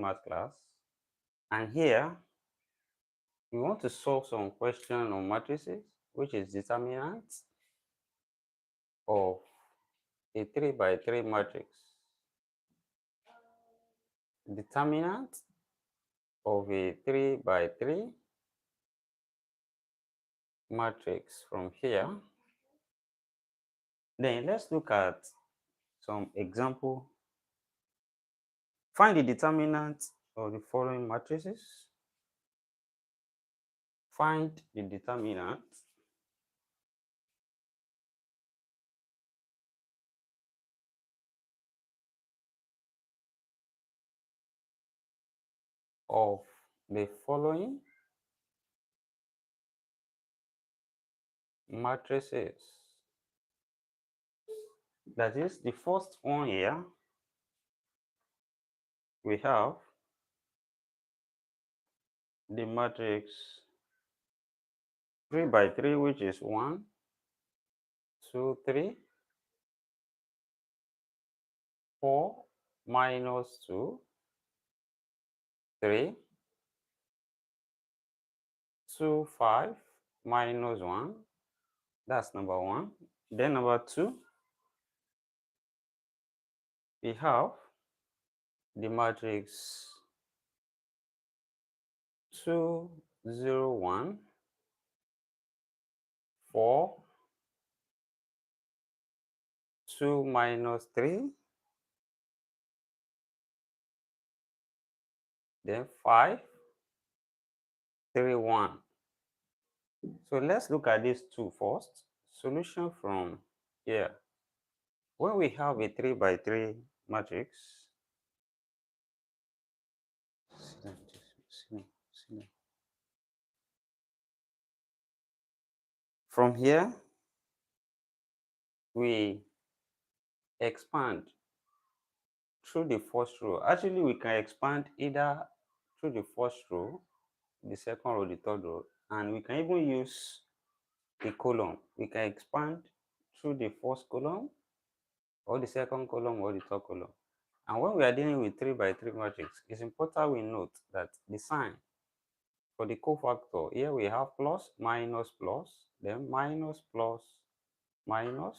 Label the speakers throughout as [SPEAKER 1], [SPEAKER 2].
[SPEAKER 1] math class, and here we want to solve some question on matrices, which is determinants of a 3 by 3 matrix. Determinant of a 3 by 3 matrix from here. Then let's look at some example. Find the determinant of the following matrices. Find the determinant of the following matrices. That is, the first one here, we have the matrix 3 by 3, which is 1, 2, 3, 4, minus 2, 3, 2, 5, minus 1. That's number 1. Then number 2, we have the matrix 2, 0, 1, 4, 2 minus 3, then 5, 3, 1. So let's look at these two first. Solution from here. When we have a 3 by 3 matrix, from here, we expand through the first row. Actually, we can expand either through the first row, the second row, the third row, and we can even use the column. We can expand through the first column, or the second column, or the third column. And when we are dealing with 3 by 3 matrix, it's important we note that the sign for the cofactor, here we have plus, minus, plus, then minus, plus, minus,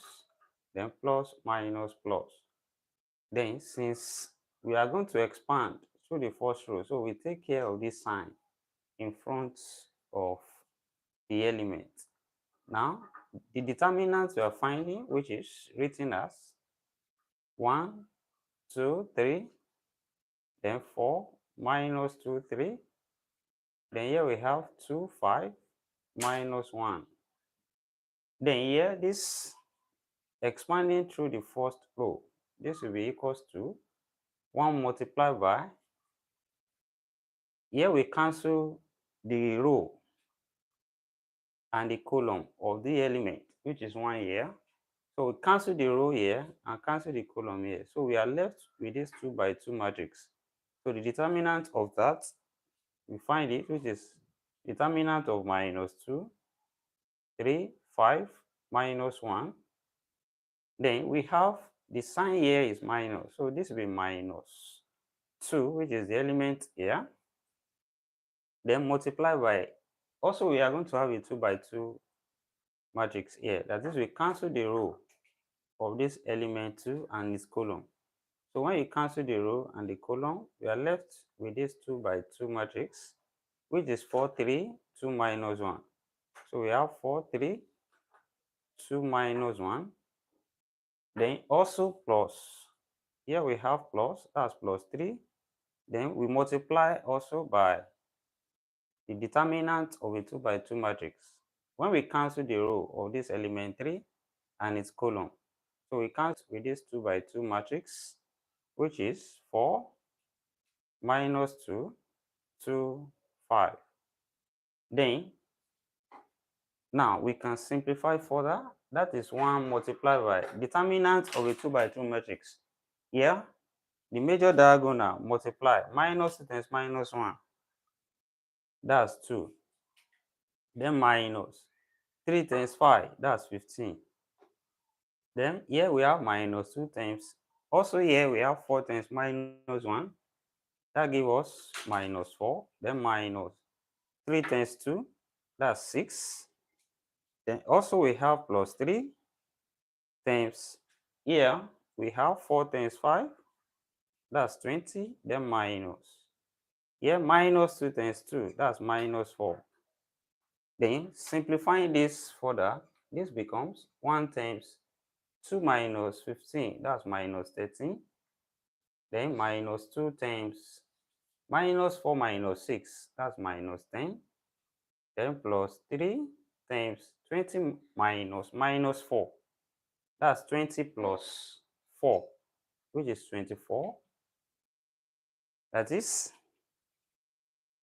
[SPEAKER 1] then plus, minus, plus. Then since we are going to expand through the first row, so we take care of this sign in front of the element. Now, the determinant we are finding, which is written as 1, 2, 3, then 4, minus 2, 3. Then here we have 2, 5, minus 1. Then here, this expanding through the first row, this will be equals to 1 multiplied by, here we cancel the row and the column of the element, which is 1 here. So we cancel the row here and cancel the column here. So we are left with this 2 by 2 matrix. So the determinant of that, we find it, which is determinant of minus 2, 3, 5, minus 1. Then we have the sign here is minus. So this will be minus 2, which is the element here. Then multiply by, also we are going to have a 2 by 2 matrix here. That is, we cancel the row of this element 2 and its column. So when you cancel the row and the column, we are left with this 2 by 2 matrix, which is 4, 3, 2 minus 1. So we have 4, 3, 2 minus 1. Then also plus. Here we have plus, that's plus 3. Then we multiply also by the determinant of a 2 by 2 matrix. When we cancel the row of this element 3 and its column, so we cancel with this 2 by 2 matrix, which is 4, minus 2, 2, 5. Then, now we can simplify further. That is 1 multiplied by determinant of a 2 by 2 matrix. Here, the major diagonal multiply minus 2 times minus 1. That's 2. Then minus 3 times 5, that's 15. Then here we have minus 2 times. Also here we have 4 times minus 1. That gives us minus 4, then minus 3 times 2, that's 6. Then also we have plus 3 times, here we have 4 times 5, that's 20, then minus. Here minus 2 times 2, that's minus 4. Then simplifying this further, this becomes 1 times 2 minus 15, that's minus 13. Then minus 2 times minus 4 minus 6, that's minus 10. Then plus 3 times 20 minus 4, that's 20 plus 4, which is 24. That is,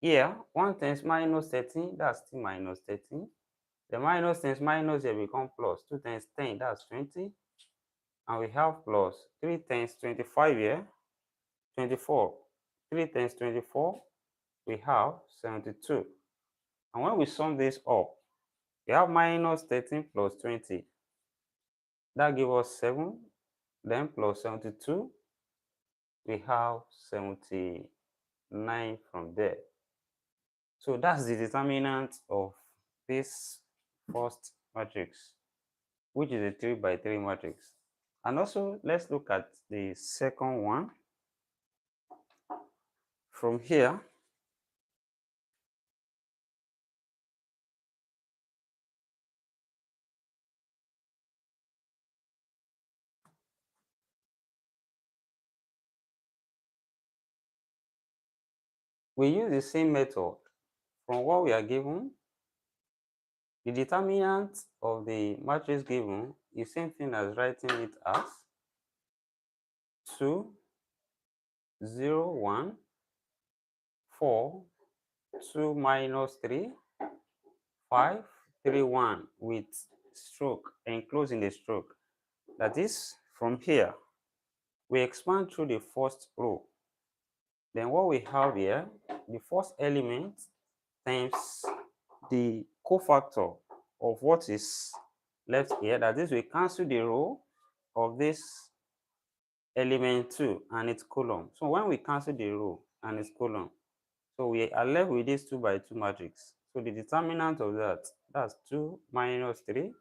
[SPEAKER 1] here 1 times minus 13, that's still minus 13. The minus times minus here become plus. 2 times 10, that's 20. And we have plus 3 times 25 here, 24. 3 times 24, we have 72. And when we sum this up, we have minus 13 plus 20. That gives us 7. Then plus 72, we have 79 from there. So that's the determinant of this first matrix, which is a 3 by 3 matrix. And also, let's look at the second one. From here, we use the same method. From what we are given, the determinant of the matrix given is same thing as writing it as 2, 0, 1, 4, 2 minus 3, 5, 3, 1 with stroke, enclosing the stroke. That is, from here, we expand through the first row. Then what we have here, the first element times the cofactor of what is left here. That is, we cancel the row of this element 2 and its column. So when we cancel the row and its column, so we are left with this 2 by 2 matrix. So the determinant of that, that's 2 minus 3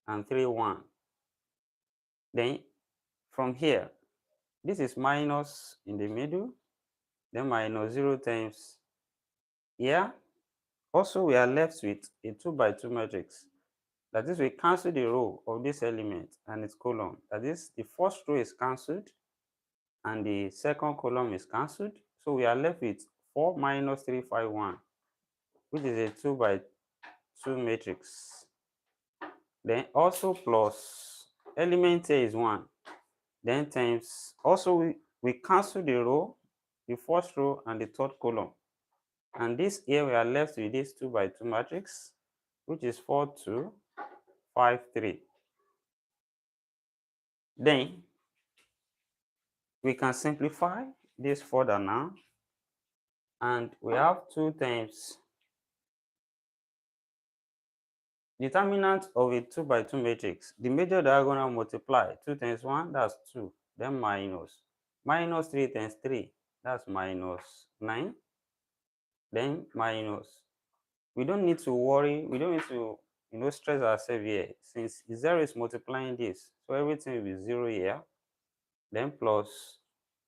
[SPEAKER 1] and 3, 1. Then from here, this is minus in the middle, then minus 0 times here. Also, we are left with a 2 by 2 matrix. That is, we cancel the row of this element and its column. That is, the first row is cancelled and the second column is cancelled. So we are left with 4 minus 3, 5, 1, which is a 2 by 2 matrix. Then also plus element here is 1. Then times, also we cancel the row, the first row and the third column. And this here we are left with this 2 by 2 matrix, which is 4, 2, 5, 3. Then we can simplify this further now, and we have 2 times determinant of a 2 by 2 matrix. The major diagonal multiply 2 times 1, that's 2, then minus 3 times 3, that's minus 9, then minus. We don't need to worry, we don't need to stress ourselves here, since 0 is multiplying this, so everything will be 0 here. Then plus,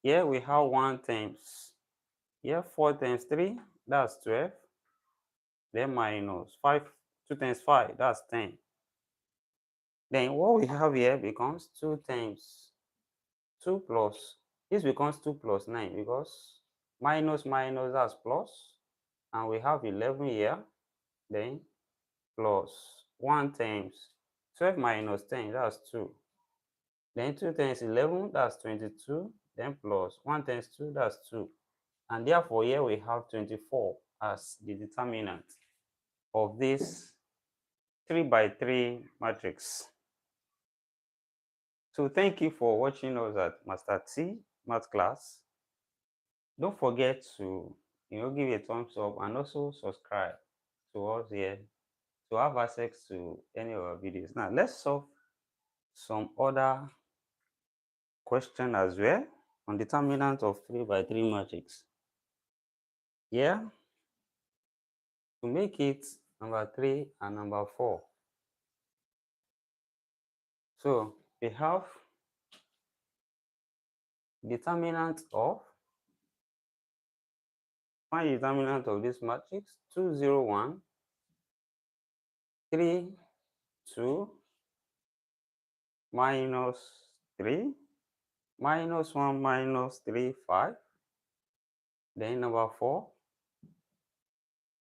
[SPEAKER 1] here we have 1 times, here 4 times 3, that's 12, then minus 5, 2 times 5, that's 10. Then what we have here becomes 2 times 2 plus, this becomes 2 plus 9, because minus minus, that's plus, and we have 11 here. Then plus 1 times 12 minus 10, that's 2. Then 2 times 11, that's 22. Then plus 1 times 2, that's 2. And therefore, here we have 24 as the determinant of this 3 by 3 matrix. So thank you for watching us at Master T Math class. Don't forget to give a thumbs up and also subscribe to us here to have access to any of our videos. Now let's solve some other question as well. on determinant of 3 by 3 matrix. Here, to make it number 3 and number 4. So we have determinant of, find determinant of this matrix, 2, 0, 1, 3, 2, minus 3, minus 1, minus 3, 5. Then number 4,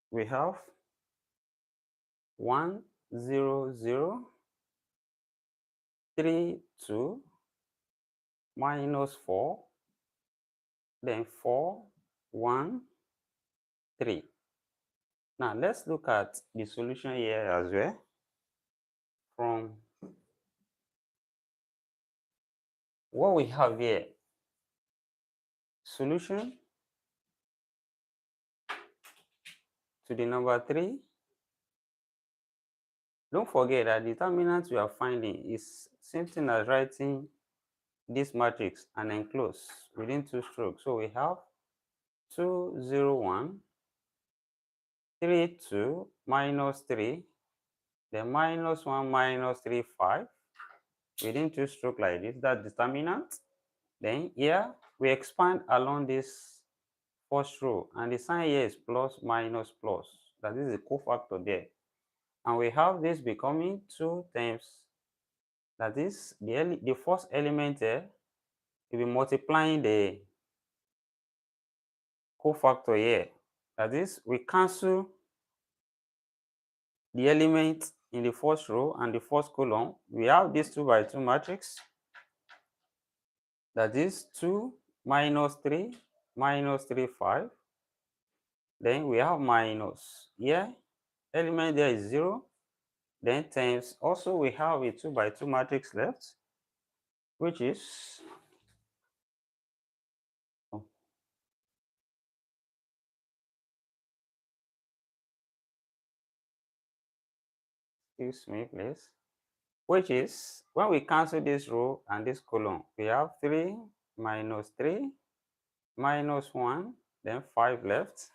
[SPEAKER 1] we have 1, 0, 0, 3, 2, minus 4, then 4, 1, 3. Now let's look at the solution here as well. From what we have here, solution to the number 3. Don't forget that the determinant we are finding is same thing as writing this matrix and enclose within 2 strokes. So we have 2, 0, 1, 3, 2, minus 3, then minus 1, minus 3, 5, within 2 strokes like this, that determinant. Then here, we expand along this first row, and the sign here is plus, minus, plus. That is the cofactor there. And we have this becoming 2 times, that is, the first element here, will be multiplying the cofactor here. That is, we cancel the element in the first row and the first column. We have this 2 by 2 matrix. That is 2 minus 3, minus 3, 5. Then we have minus here. Element there is 0. Then times, also we have a 2 by 2 matrix left, which is excuse me please, which is, when we cancel this row and this column, we have 3 minus 3 minus 1, then 5 left,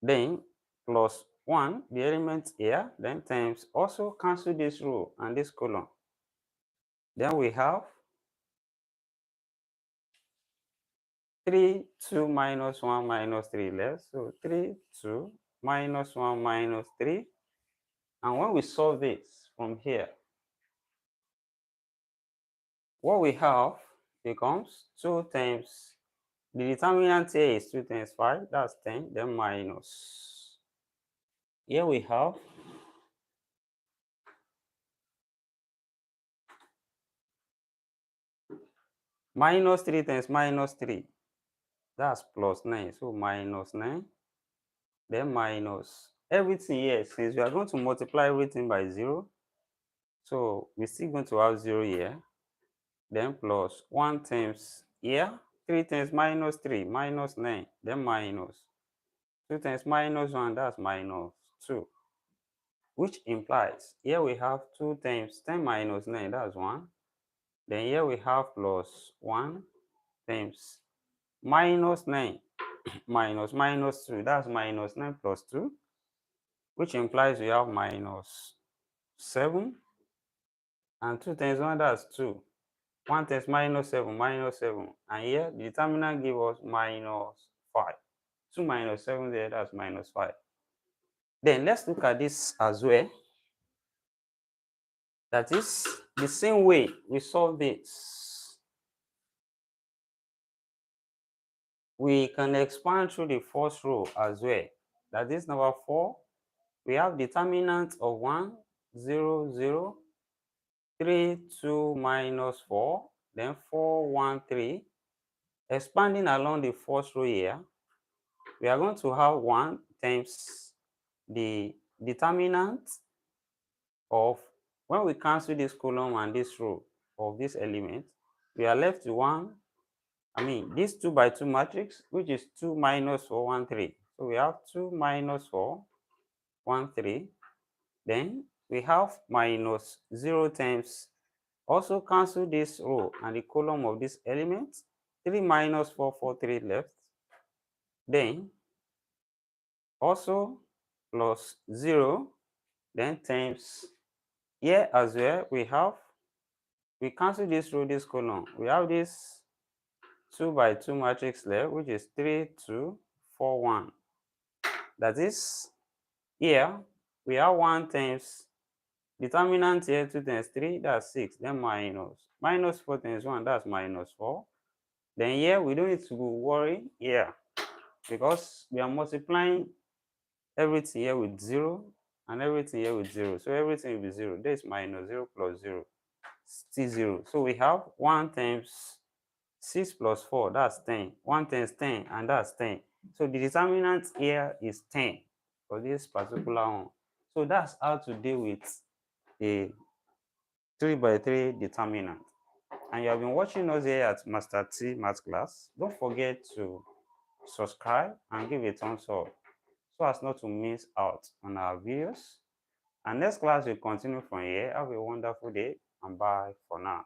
[SPEAKER 1] then plus 1, the element here, then times, also cancel this row and this column. Then we have 3, 2 minus 1 minus 3 left, so 3, 2 minus 1 minus 3. And when we solve this from here, what we have becomes 2 times, the determinant here is 2 times 5, that's 10, then minus. Here we have minus 3 times minus 3, that's plus 9, so minus 9, then minus everything here. Since we are going to multiply everything by 0, so we're still going to have 0 here, then plus 1 times here, 3 times minus 3, minus 9, then minus 2 times minus 1, that's minus 2, which implies here we have 2 times 10 minus 9, that's 1. Then here we have plus 1 times minus 9 minus 2, that's minus 9 plus 2, which implies we have minus 7. And 2 times 1, that's 2. 1 times minus 7, minus 7. And here, the determinant gives us minus 5. 2 minus 7 there, that's minus 5. Then let's look at this as well. That is the same way we solve this. We can expand through the first row as well. That is number 4. We have determinant of 1, 0, 0, 3, 2, minus 4, then 4, 1, 3. Expanding along the first row here, we are going to have 1 times the determinant of, when we cancel this column and this row of this element, we are left with 1, this 2 by 2 matrix, which is 2 minus 4, 1, 3. So we have 2 minus 4, 1, 3. Then we have minus 0 times Also cancel this row and the column of this element. 3 minus 4, 4, 3 left. Then also plus 0, then times here as well we cancel this row, this column. We have this 2 by 2 matrix left, which is 3, 2, 4, 1. That is, here we have 1 times determinant here, 2 times 3, that's 6, then minus 4 times 1, that's minus 4. Then here we don't need to worry here because we are multiplying everything here with 0 and everything here with 0. So everything will be 0. This minus 0 plus 0, still 0. So we have 1 times 6 plus 4, that's 10. 1 times 10, and that's 10. So the determinant here is 10 for this particular one. So that's how to deal with a 3 by 3 determinant. And you have been watching us here at Master T Math Class. Don't forget to subscribe and give a thumbs up so as not to miss out on our videos. And next class will continue from here. Have a wonderful day and bye for now.